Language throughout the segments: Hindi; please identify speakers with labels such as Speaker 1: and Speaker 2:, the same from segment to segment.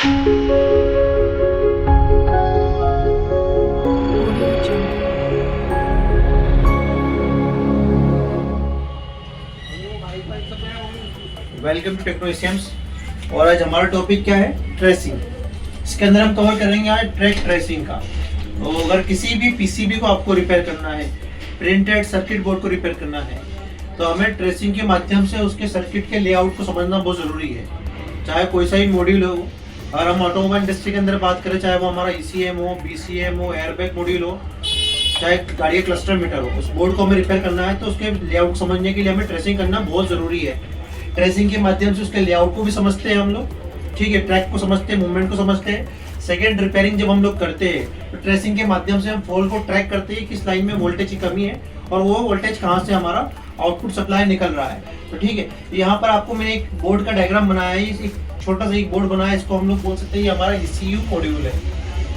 Speaker 1: Welcome to टेक्नोसियम्स। और आज हमारा टॉपिक क्या है? ट्रेसिंग। इसके अंदर हम कवर करेंगे आज ट्रैक ट्रेसिंग का। तो अगर किसी भी पीसीबी को आपको रिपेयर करना है, प्रिंटेड सर्किट बोर्ड को रिपेयर करना है, तो हमें ट्रेसिंग के माध्यम से उसके सर्किट के लेआउट को समझना बहुत ज़रूरी है। चाहे कोई सा ही मॉड्यूल हो, अगर हम ऑटोमोबाइल इंडस्ट्री के अंदर बात करें, चाहे वो हमारा ECM हो, BCM हो, एयरबैग मॉड्यूल हो, चाहे गाड़ी का क्लस्टर मीटर हो, उस बोर्ड को हमें रिपेयर करना है तो उसके लेआउट समझने के लिए हमें ट्रेसिंग करना बहुत ज़रूरी है। ट्रेसिंग के माध्यम से उसके लेआउट को भी समझते हैं हम लोग, ठीक है, ट्रैक को समझते हैं, मूवमेंट को समझते हैं। सेकेंड, रिपेयरिंग जब हम लोग करते हैं तो ट्रेसिंग के माध्यम से हम फॉल्ट को ट्रैक करते हैं, किस लाइन में वोल्टेज की कमी है और वो वोल्टेज कहाँ से हमारा आउटपुट सप्लाई निकल रहा है। तो ठीक है, यहाँ पर आपको मैंने एक बोर्ड का डायग्राम बनाया है, एक छोटा सा एक बोर्ड बनाया है, इसको हम लोग बोल सकते हैं ये हमारा ECU मॉड्यूल है।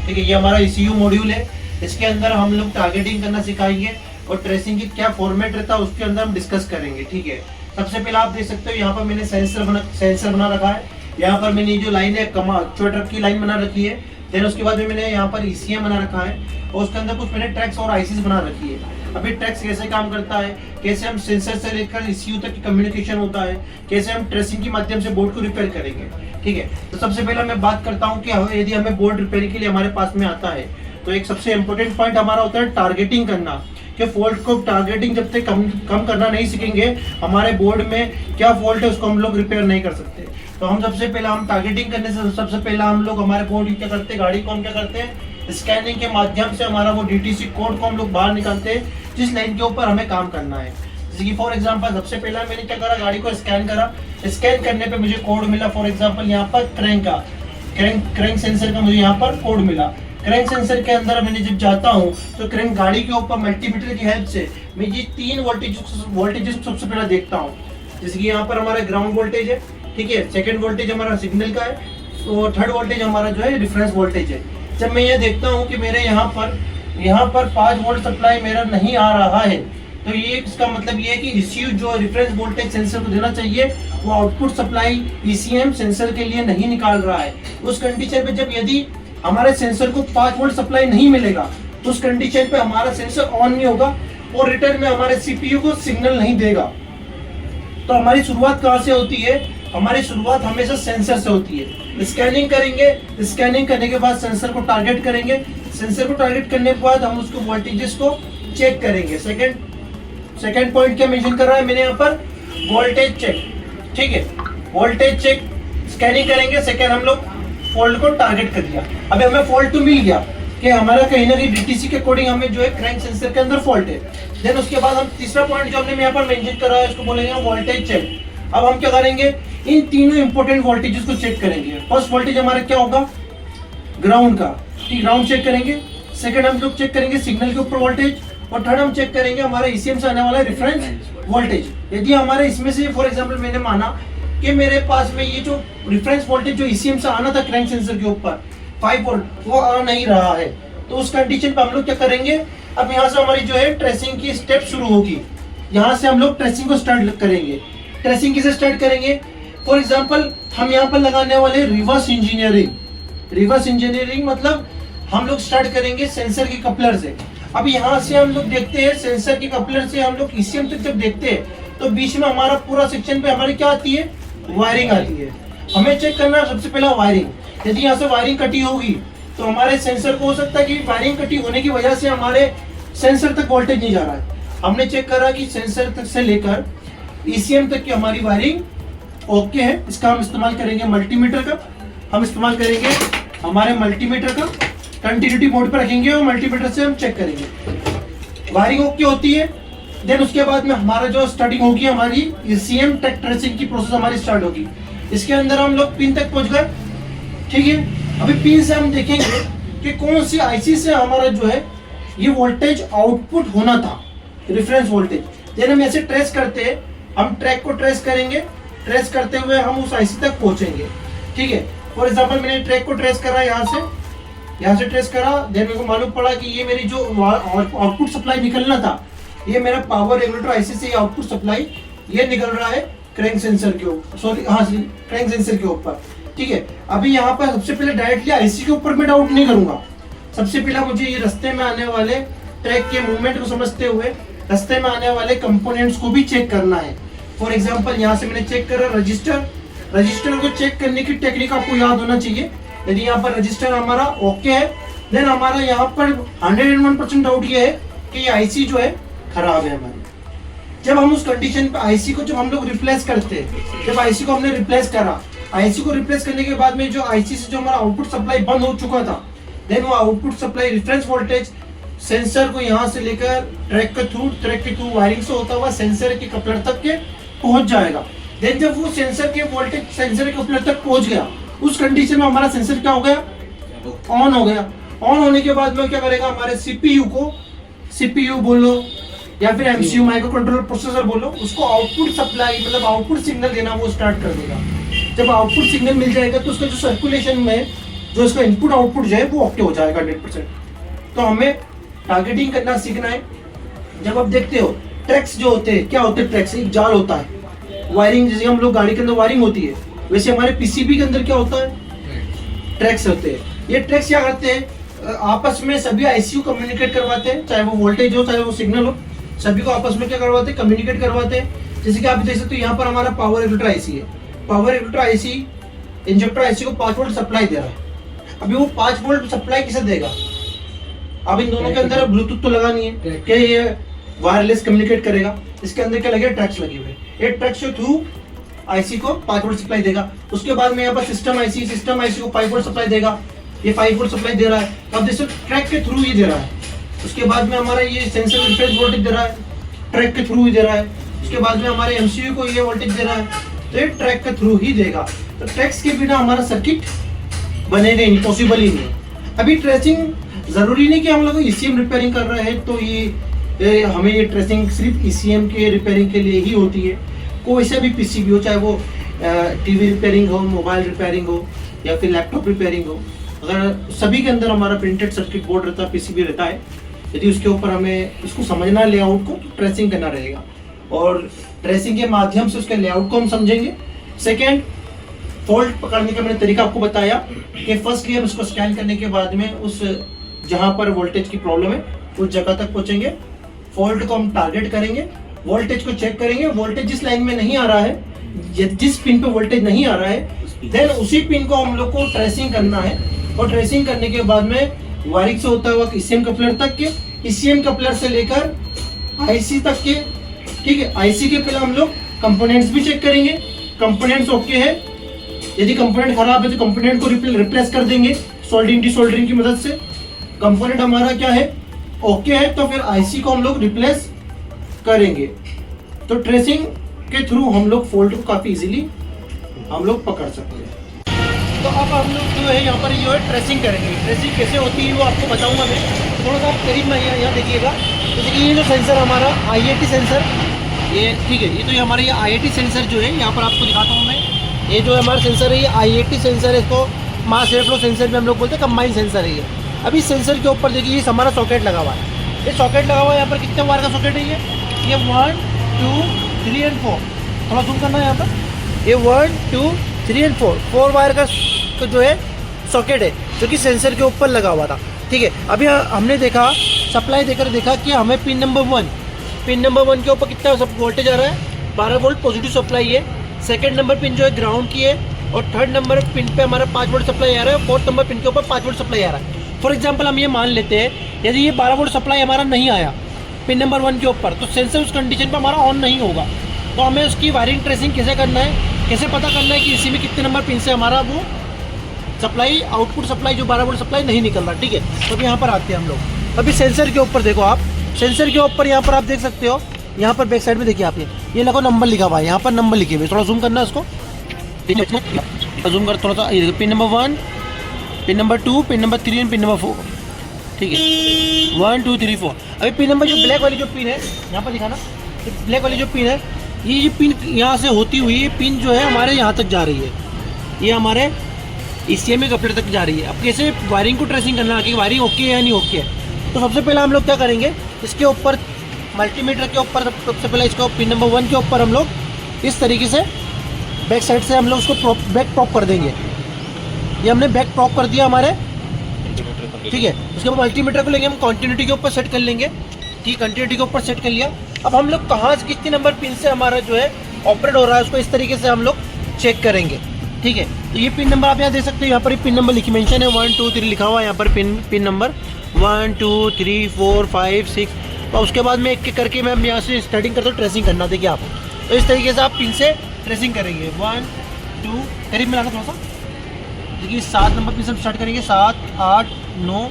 Speaker 1: ठीक है, ये हमारा ECU मॉड्यूल है। इसके अंदर हम लोग टारगेटिंग करना सिखाएंगे और ट्रेसिंग की क्या फॉर्मेट रहता है उसके अंदर हम डिस्कस करेंगे। ठीक है, सबसे पहले आप देख सकते हो यहाँ पर मैंने सेंसर बना रखा है। यहाँ पर मैंने जो लाइन है एक्चुएटर की लाइन बना रखी है। देन उसके बाद में मैंने यहाँ पर ECM बना रखा है और उसके अंदर कुछ मैंने ट्रैक्स और ICs बना रखी है। अभी ट्रैक्स कैसे काम करता है, कैसे हम सेंसर से लेकर ECU तक की कम्युनिकेशन होता है, कैसे हम ट्रेसिंग के माध्यम से बोर्ड को रिपेयर करेंगे। ठीक है, तो सबसे पहले मैं बात करता हूँ कि यदि हमें बोर्ड रिपेयर के लिए हमारे पास में आता है तो एक सबसे इम्पोर्टेंट पॉइंट हमारा होता है टारगेटिंग करना। कि फॉल्ट को टारगेटिंग जब तक कम करना नहीं सीखेंगे, हमारे बोर्ड में क्या फॉल्ट है उसको हम लोग रिपेयर नहीं कर सकते। तो हम सबसे पहले हम टारगेटिंग करने से सबसे पहले हम लोग हमारे बोर्ड क्या करते हैं, गाड़ी को हम क्या करते हैं, स्कैनिंग के माध्यम से हमारा वो DTC कोड को हम लोग बाहर निकालते हैं जिस लाइन के ऊपर हमें काम करना है। जैसे कि फॉर एग्जाम्पल सबसे पहले मैंने क्या करा, गाड़ी को स्कैन करा। स्कैन करने पे मुझे कोड मिला, फॉर एग्जाम्पल यहाँ पर क्रैंक सेंसर का मुझे यहाँ पर कोड मिला। क्रैंक सेंसर के अंदर मैंने जब जाता हूँ तो क्रैंक गाड़ी के ऊपर मल्टीमीटर की हेल्प से मैं ये 3 वोल्टेज सबसे पहले देखता हूँ। जैसे कि यहाँ पर हमारा ग्राउंड वोल्टेज है, ठीक है, सेकंड वोल्टेज हमारा सिग्नल का है, तो थर्ड वोल्टेज हमारा जो है रेफरेंस वोल्टेज है। जब मैं ये देखता हूँ कि मेरे यहाँ पर 5 वोल्ट सप्लाई मेरा नहीं आ रहा है, तो ये इसका मतलब ये है कि ECU जो रेफरेंस वोल्टेज सेंसर को देना चाहिए वो आउटपुट सप्लाई ECM सेंसर के लिए नहीं निकाल रहा है। उस कंडीशन पे जब यदि हमारे सेंसर को 5 वोल्ट सप्लाई नहीं मिलेगा तो उस कंडीशन पे हमारा सेंसर ऑन नहीं होगा और रिटर्न में हमारे CPU को सिग्नल नहीं देगा। तो हमारी शुरुआत कहाँ से होती है? हमारी शुरुआत हमेशा सेंसर से होती है। स्कैनिंग करेंगे, स्कैनिंग करने के बाद सेंसर को टारगेट करेंगे, सेंसर को टारगेट करने के बाद हम उसको वोल्टेजेस को चेक करेंगे। सेकंड पॉइंट क्या मेंशन कर रहा है मैंने यहाँ पर, वोल्टेज चेक। ठीक है, वोल्टेज चेक स्कैनिंग करेंगे। सेकंड, हम लोग फॉल्ट को टारगेट कर दिया। अभी हमें फॉल्ट तो मिल गया कि हमारा कहीं ना कहीं DTC के अकॉर्डिंग हमें जो है क्रैंक सेंसर के अंदर फॉल्ट है। देन उसके बाद हम तीसरा पॉइंट जो हमने यहाँ पर मेंशन करा है उसको बोलेंगे वोल्टेज चेक। अब हम क्या करेंगे, इन तीनों इंपॉर्टेंट वोल्टेजेस को चेक करेंगे। फर्स्ट वोल्टेज हमारा क्या होगा, ग्राउंड का, ठीक, ग्राउंड चेक करेंगे। सेकंड हम लोग चेक करेंगे सिग्नल के ऊपर वोल्टेज, और थर्ड हम चेक करेंगे हमारे ECM से आने वाला रेफरेंस वोल्टेज। यदि हमारे इसमें से फॉर एग्जांपल मैंने माना कि मेरे पास में ये जो रेफरेंस वोल्टेज जो ECM से आना था क्रैंक सेंसर के ऊपर 5 वोल्ट, वो आ नहीं रहा है, तो उस कंडीशन पे हम लोग क्या करेंगे, अब यहाँ से हमारी जो है ट्रेसिंग की स्टेप शुरू होगी। यहाँ से हम लोग ट्रेसिंग को स्टार्ट करेंगे। ट्रेसिंग किसे स्टार्ट करेंगे, फॉर एग्जांपल हम यहाँ पर लगाने वाले रिवर्स इंजीनियरिंग मतलब हम लोग स्टार्ट करेंगे सेंसर के कपलर से। अब यहाँ से हम लोग देखते हैं सेंसर के कपलर से हम लोग ECM तक जब देखते हैं तो बीच में हमारा पूरा सेक्शन पे हमारी क्या आती है, वायरिंग आती है। हमें चेक करना है सबसे पहला वायरिंग। यदि यहाँ से वायरिंग कटी होगी तो हमारे सेंसर को हो सकता है कि वायरिंग कटी होने की वजह से हमारे सेंसर तक वोल्टेज नहीं जा रहा है। हमने चेक करा कि सेंसर तक से लेकर ECM तक की हमारी वायरिंग ओके है। इसका हम इस्तेमाल करेंगे मल्टीमीटर का, हम इस्तेमाल करेंगे हमारे मल्टीमीटर का, कंटिन्यूटी मोड पर रखेंगे और मल्टीमीटर से हम चेक करेंगे। वायरिंग ओके होती है। देन उसके बाद में हमारा जो स्टार्टिंग होगी हमारी ECM टैग ट्रेसिंग की प्रोसेस हमारी स्टार्ट होगी। इसके अंदर हम लोग पिन तक पहुंच गए, ठीक है। अभी पिन से हम देखेंगे कि कौन सी IC से हमारा जो है ये वोल्टेज आउटपुट होना था, रेफरेंस वोल्टेज। देन हम ऐसे ट्रेस करते हैं, हम ट्रैक को ट्रेस करेंगे, ट्रेस करते हुए हम उस IC तक पहुंचेंगे, ठीक है। फॉर एग्जाम्पल मैंने ट्रैक को ट्रेस करा, यहाँ से ट्रेस करा। देन मेरे को मालूम पड़ा कि ये मेरी जो आउटपुट सप्लाई निकलना था, ये मेरा पावर रेगुलेटर IC से आउटपुट सप्लाई ये निकल रहा है क्रैंक सेंसर के ऊपर, क्रैंक सेंसर के ऊपर।
Speaker 2: ठीक है। अभी यहाँ पर सबसे पहले डायरेक्टली आईसी के ऊपर मैं डाउट नहीं करूंगा। सबसे पहले मुझे ये रास्ते में आने वाले ट्रैक के मूवमेंट को समझते हुए रास्ते में आने वाले कंपोनेंट्स को भी चेक करना है। फॉर एग्जांपल यहाँ से मैंने चेक करा रजिस्टर को चेक करने की टेक्निक आपको याद होना चाहिए। यदि यहाँ पर रजिस्टर हमारा ओके है, देन हमारा यहाँ पर 101% डाउट ये है कि ये आईसी जो है खराब है हमारी। जब हम उस कंडीशन पे आईसी को जब हम लोग रिप्लेस करते हैं, जब आईसी को हमने रिप्लेस करा, आईसी को रिप्लेस करने के बाद में जो आईसी से जो हमारा आउटपुट सप्लाई बंद हो चुका था, देन वो output supply reference voltage sensor को यहाँ से लेकर ट्रैक के थ्रू वायरिंग से होता हुआ सेंसर के कपलर तक के पहुंच जाएगा। देन जब वो सेंसर के वोल्टेज सेंसर के कपलर तक पहुंच गया, उस कंडीशन में हमारा सेंसर क्या हो गया, ऑन हो गया। ऑन होने के बाद में क्या करेगा, हमारे सीपीयू बोलो या फिर एमसीयू माइक्रो कंट्रोलर प्रोसेसर बोलो, उसको आउटपुट सप्लाई मतलब आउटपुट सिग्नल देना वो स्टार्ट कर देगा। जब आउटपुट सिग्नल मिल जाएगा तो उसका जो सर्कुलेशन में जो इसका इनपुट आउटपुट जो है वो ओके हो जाएगा 100%। तो हमें टारगेटिंग करना सीखना है। जब आप देखते हो ट्रैक्स जो होते हैं, क्या होते हैं ट्रैक्स, एक जाल होता है, वायरिंग जैसे हम लोग गाड़ी के अंदर वायरिंग होती है, वैसे हमारे पीसीबी के अंदर क्या होता है, ट्रैक्स होते हैं। ये ट्रैक्स क्या करते हैं, आपस में सभी आईसी को कम्युनिकेट करवाते हैं, चाहे वो वोल्टेज हो चाहे वो सिग्नल हो, सभी को आपस में क्या करवाते हैं, कम्युनिकेट करवाते हैं। जैसे कि आप देख सकते हो यहाँ पर हमारा पावर रेगुलेटर आईसी है, power regulator IC injector IC को 5 वोल्ट सप्लाई दे रहा है। अभी वो 5 वोल्ट सप्लाई किसे देगा, अब इन दोनों के अंदर ब्लूटूथ तो लगा नहीं है कि ये वायरलेस कम्युनिकेट करेगा, इसके अंदर क्या लगे, ट्रैक्स लगे हुए। ये ट्रैक्स के थ्रू आईसी को 5 वोल्ट सप्लाई देगा। उसके बाद में यहाँ पर सिस्टम आईसी को 5 वोल्ट सप्लाई देगा, ये 5 वोल्ट सप्लाई दे रहा है। अब देखो ट्रैक के थ्रू ही दे रहा है। उसके बाद में हमारा ये सेंसर रिफ्रेश वोल्टेज दे रहा है, ट्रैक के थ्रू ही दे रहा है। उसके बाद में हमारे एमसीयू को ये वोल्टेज दे रहा है, तो ये ट्रैक के थ्रू ही देगा। तो ट्रैक्स के बिना हमारा सर्किट बनेगा ही नहीं, पॉसिबल ही नहीं। अभी ट्रेसिंग जरूरी नहीं कि हम लोग ईसीएम रिपेयरिंग कर रहे हैं तो ये हमें ये ट्रेसिंग सिर्फ ईसीएम के रिपेयरिंग के लिए ही होती है। कोई से भी पीसीबी हो, चाहे वो टीवी रिपेयरिंग हो, मोबाइल रिपेयरिंग हो या फिर लैपटॉप रिपेयरिंग हो, अगर सभी के अंदर हमारा प्रिंटेड सर्किट बोर्ड रहता है, पीसीबी रहता है, यदि उसके ऊपर हमें उसको समझना लेआउट को, तो ट्रेसिंग करना रहेगा और ट्रेसिंग के माध्यम से उसके लेआउट को हम समझेंगे। सेकेंड, फॉल्ट पकड़ने का मैंने तरीका आपको बताया कि फर्स्टली हम उसको स्कैन करने के बाद में उस जहाँ पर वोल्टेज की प्रॉब्लम है उस जगह तक पहुँचेंगे, फॉल्ट को हम टारगेट करेंगे, वोल्टेज को चेक करेंगे, वोल्टेज जिस लाइन में नहीं आ रहा है, जिस पिन पे वोल्टेज नहीं आ रहा है, देन उसी पिन को हम लोग को ट्रेसिंग करना है। और ट्रेसिंग करने के बाद में वायरिंग से होता हुआ ईसीएम कपलर तक के, ईसीएम कपलर से लेकर आईसी तक के, ठीक है। आईसी के पहले हम लोग कंपोनेंट्स भी चेक करेंगे, कंपोनेंट्स ओके है, यदि कंपोनेंट खराब है तो कंपोनेंट को रिप्लेस कर देंगे सोल्डरिंग की मदद से। कंपोनेंट हमारा क्या है, ओके है, तो फिर आईसी को हम लोग रिप्लेस करेंगे। तो ट्रेसिंग के थ्रू हम लोग फॉल्ट को काफ़ी इजीली हम लोग पकड़ सकते हैं। तो अब हम लोग जो है यहाँ पर जो है ट्रेसिंग करेंगे। ट्रेसिंग कैसे होती है वो आपको बताऊंगा मैं, थोड़ा सा आप करीब में यहाँ देखिएगा। जैसे कि ये जो सेंसर हमारा आईएटी सेंसर, ये ठीक है, ये तो ये हमारा ये आईएटी सेंसर जो है यहाँ पर आपको दिखाता हूँ मैं। ये जो हमारा सेंसर है ये आईएटी सेंसर है, इसको मास एयरफ्लो सेंसर भी हम लोग बोलते हैं, कंबाइन सेंसर है ये। अभी सेंसर के ऊपर देखिए ये हमारा सॉकेट लगा हुआ है, ये सॉकेट लगा हुआ है। यहाँ पर कितने वायर का सॉकेट है ये 1 2 3 और 4, थोड़ा जूम करना है यहाँ पर। ये 1 2 3 और 4 वायर का तो जो है सॉकेट है जो कि सेंसर के ऊपर लगा हुआ था, ठीक है। अभी हमने देखा सप्लाई देकर देखा कि हमें पिन नंबर 1 के ऊपर कितना वोल्टेज आ रहा है, 12 वोल्ट पॉजिटिव सप्लाई है। सेकंड नंबर पिन जो है ग्राउंड की है और थर्ड नंबर पिन पे हमारा 5 वोल्ट सप्लाई आ रहा है, फोर्थ नंबर पिन के ऊपर 5 वोल्ट सप्लाई आ रहा है। फॉर एग्जांपल हम ये मान लेते हैं यदि ये 12 वोल्ट सप्लाई हमारा नहीं आया पिन नंबर 1 के ऊपर, तो सेंसर उस कंडीशन पर हमारा ऑन नहीं होगा। तो हमें उसकी वायरिंग ट्रेसिंग कैसे करना है, कैसे पता करना है कि इसी में कितने नंबर पिन से हमारा वो सप्लाई आउटपुट सप्लाई जो 12 वोल्ट सप्लाई नहीं निकल रहा, ठीक है। तो अभी यहाँ पर आते हैं हम लोग। अभी सेंसर के ऊपर देखो आप, सेंसर के ऊपर यहाँ पर आप देख सकते हो, यहाँ पर बैक साइड में देखिए आप ये लगो नंबर लिखा हुआ है, यहाँ पर नंबर लिखे हुए, थोड़ा जूम करना है उसको, जूम कर थोड़ा सा। ये देखो pin number 1, pin number 2, pin number 3 और पिन नंबर 4, ठीक है, 1 2 3 4। अभी पिन नंबर जो ब्लैक वाली जो पिन है यहाँ पर दिखाना, ब्लैक वाली जो पिन है, ये पिन यहाँ से होती हुई ये पिन जो है हमारे यहाँ तक जा रही है, ये हमारे ईसीएम कपलर तक जा रही है। अब कैसे वायरिंग को ट्रेसिंग करना है कि वायरिंग ओके है या नहीं ओके है, तो सबसे पहले हम लोग क्या करेंगे, इसके ऊपर मल्टीमीटर के ऊपर सबसे पहले इसको पिन नंबर 1 के ऊपर हम लोग इस तरीके से बैक साइड से हम लोग उसको बैक प्रॉप कर देंगे। ये हमने बैक टॉप कर दिया हमारे, ठीक है। उसके बाद मल्टीमीटर को लेंगे हम कंटिन्यूटी के ऊपर सेट कर लेंगे, ठीक, कंटिन्यूटी के ऊपर सेट कर लिया। अब हम लोग कहाँ से कितनी नंबर पिन से हमारा जो है ऑपरेट हो रहा है उसको इस तरीके से हम लोग चेक करेंगे, ठीक है। तो ये पिन नंबर आप यहाँ दे सकते हो, यहाँ पर पिन नंबर लिखी मेंशन है 1 2 3 लिखा हुआ है यहाँ पर पिन नंबर 1 2 3 4 5 6। तो उसके बाद में एक एक करके मैं यहाँ से स्टार्टिंग करता हूँ ट्रेसिंग करना, देखिए आप। तो इस तरीके से आप पिन से ट्रेसिंग करेंगे 1 2, करीब मिलाना थोड़ा सा, देखिए 7 नंबर पिन से हम स्टार्ट करेंगे, 7 8 9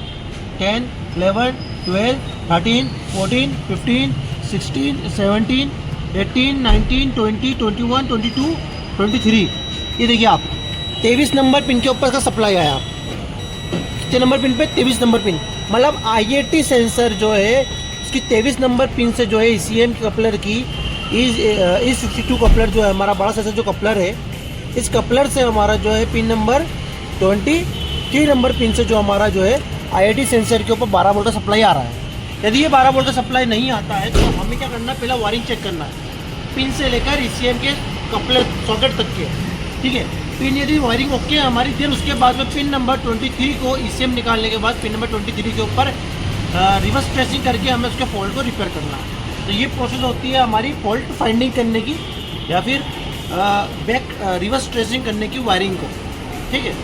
Speaker 2: 10 11 12 13 14 15 16 17 18 19 20 21 22 23। ये देखिए आप 23 नंबर पिन के ऊपर का सप्लाई आया, कितने नंबर पिन पे 23 नंबर पिन, मतलब IAT सेंसर जो है उसकी 23 नंबर पिन से जो है ECM कपलर की इस 52 कपलर जो है हमारा बड़ा सेंसर जो कपलर है, इस कपलर से हमारा जो है पिन नंबर 23 नंबर पिन से जो हमारा जो है IAT सेंसर के ऊपर 12 वोल्ट का सप्लाई आ रहा है। यदि ये 12 वोल्ट का सप्लाई नहीं आता है तो हमें क्या करना है, पहला वायरिंग चेक करना है पिन से लेकर ECM के कपलर सॉकेट तक के, ठीक है। पिन यदि वायरिंग ओके है हमारी, फिर उसके बाद में पिन नंबर 23 को ECM निकालने के बाद पिन नंबर 23 के ऊपर रिवर्स ट्रेसिंग करके हमें उसके फॉल्ट को रिपेयर करना है। तो ये प्रोसेस होती है हमारी फॉल्ट फाइंडिंग करने की या फिर बैक रिवर्स ट्रेसिंग करने की वायरिंग को, ठीक है।